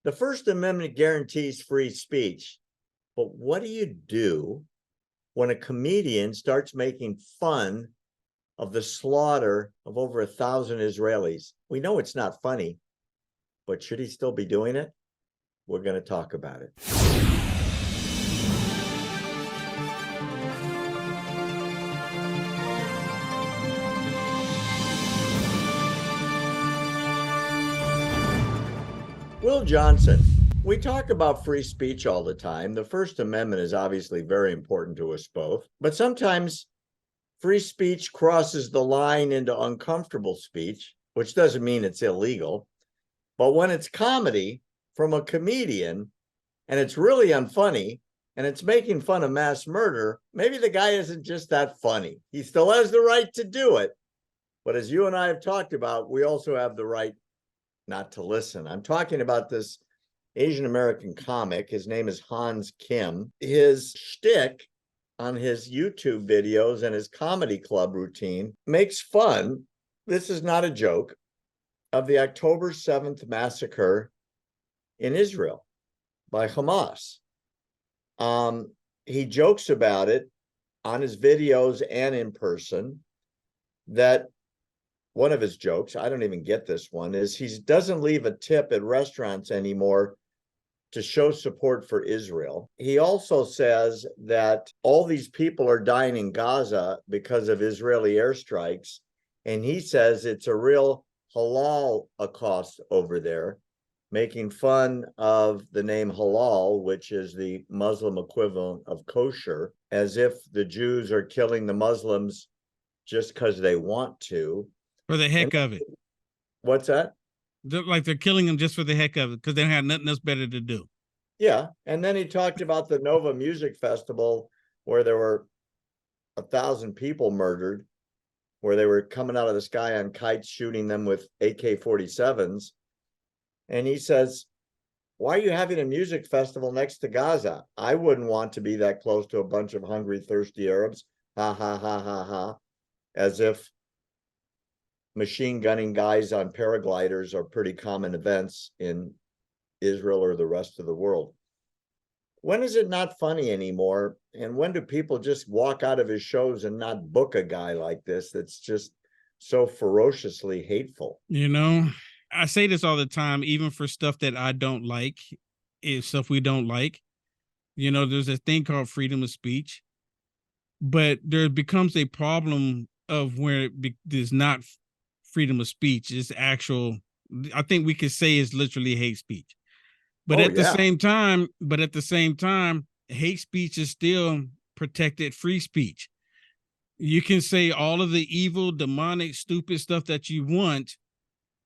The First Amendment guarantees free speech. But what do you do when a comedian starts making fun of the slaughter of over 1,000 Israelis? We know it's not funny, but should he still be doing it? We're going to talk about it. Will Johnson, we talk about free speech all the time. The First Amendment is obviously very important to us both, but sometimes free speech crosses the line into uncomfortable speech, which doesn't mean it's illegal. But when it's comedy from a comedian and it's really unfunny and it's making fun of mass murder, maybe the guy isn't just that funny. He still has the right to do it. But as you and I have talked about, we also have the right not to listen. I'm talking about this Asian American comic. His name is Hans Kim. His shtick on his YouTube videos and his comedy club routine makes fun, this is not a joke, of the October 7th massacre in Israel by Hamas. He jokes about it on his videos and in person. That one of his jokes, I don't even get this one, is he doesn't leave a tip at restaurants anymore to show support for Israel. He also says that all these people are dying in Gaza because of Israeli airstrikes. And he says it's a real halal cost over there, making fun of the name halal, which is the Muslim equivalent of kosher, as if the Jews are killing the Muslims just because they want to. For the heck of it. What's that? Like they're killing them just for the heck of it, because they don't have nothing else better to do. Yeah. And then he talked about the Nova Music Festival, where there were 1,000 people murdered, where they were coming out of the sky on kites, shooting them with AK-47s. And he says, why are you having a music festival next to Gaza? I wouldn't want to be that close to a bunch of hungry, thirsty Arabs. Ha, ha, ha, ha, ha. As if machine gunning guys on paragliders are pretty common events in Israel or the rest of the world. When is it not funny anymore? And when do people just walk out of his shows and not book a guy like this that's just so ferociously hateful? You know, I say this all the time, even for stuff that I don't like, stuff we don't like. You know, there's a thing called freedom of speech, but there becomes a problem of where there's not freedom of speech. It's actual, I think we could say it's literally hate speech. But at the same time, hate speech is still protected free speech. You can say all of the evil, demonic, stupid stuff that you want,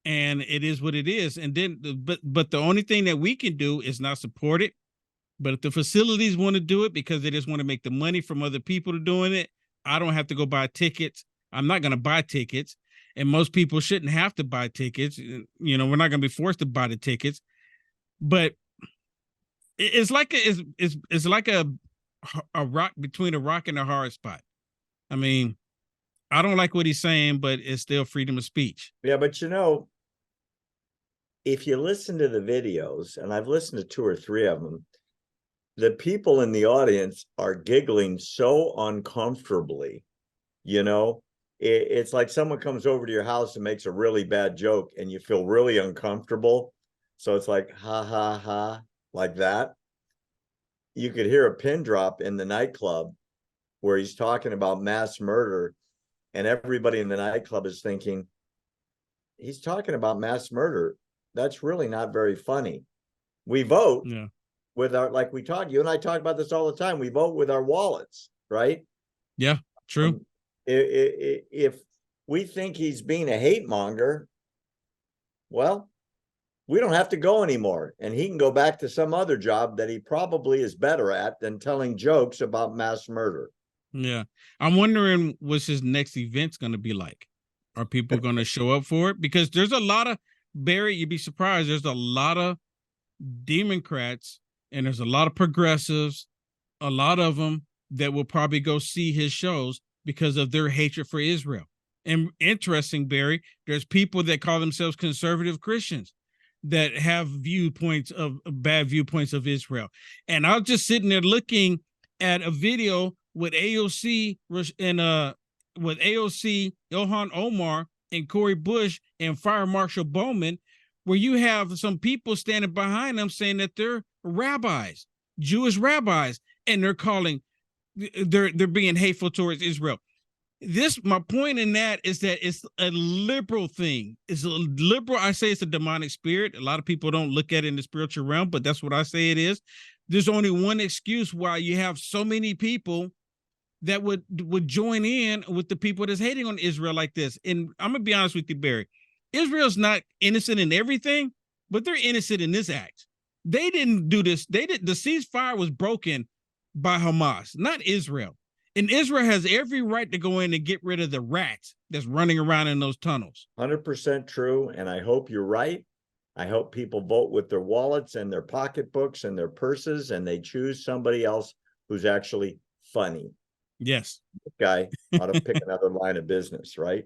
and it is what it is. And then, but the only thing that we can do is not support it. But if the facilities want to do it because they just want to make the money from other people doing it, I don't have to go buy tickets. I'm not going to buy tickets. And most people shouldn't have to buy tickets. You know, we're not going to be forced to buy the tickets. But it's like a rock between a rock and a hard spot. I mean, I don't like what he's saying, but it's still freedom of speech. Yeah, but you know, if you listen to the videos, and I've listened to 2 or 3 of them, the people in the audience are giggling so uncomfortably. You know, it's like someone comes over to your house and makes a really bad joke and you feel really uncomfortable. So it's like, ha, ha, ha, like that. You could hear a pin drop in the nightclub where he's talking about mass murder, and everybody in the nightclub is thinking, he's talking about mass murder. That's really not very funny. We vote with our, like we talk, you and I talk about this all the time. We vote with our wallets, right? Yeah, true. If we think he's being a hate monger, well, we don't have to go anymore, and he can go back to some other job that he probably is better at than telling jokes about mass murder. Yeah. I'm wondering what's his next event's going to be like. Are people going to show up for it? Because there's a lot of, Barry, you'd be surprised, there's a lot of Democrats and there's a lot of progressives, a lot of them that will probably go see his shows because of their hatred for Israel. And interesting, Barry, there's people that call themselves conservative Christians that have bad viewpoints of Israel. And I was just sitting there looking at a video with AOC with AOC, Ilhan Omar, and Corey Bush and Fire Marshal Bowman, where you have some people standing behind them saying that they're rabbis, Jewish rabbis, and they're being hateful towards Israel. My point in that is that it's a liberal thing. It's a liberal. I say it's a demonic spirit. A lot of people don't look at it in the spiritual realm, but that's what I say it is. There's only one excuse why you have so many people that would join in with the people that's hating on Israel like this. And I'm gonna be honest with you, Barry. Israel's not innocent in everything, but they're innocent in this act. They didn't do this. The ceasefire was broken by Hamas, not Israel. And Israel has every right to go in and get rid of the rats that's running around in those tunnels. 100% true. And I hope you're right. I hope people vote with their wallets and their pocketbooks and their purses, and they choose somebody else who's actually funny. Yes. This guy ought to pick another line of business, right?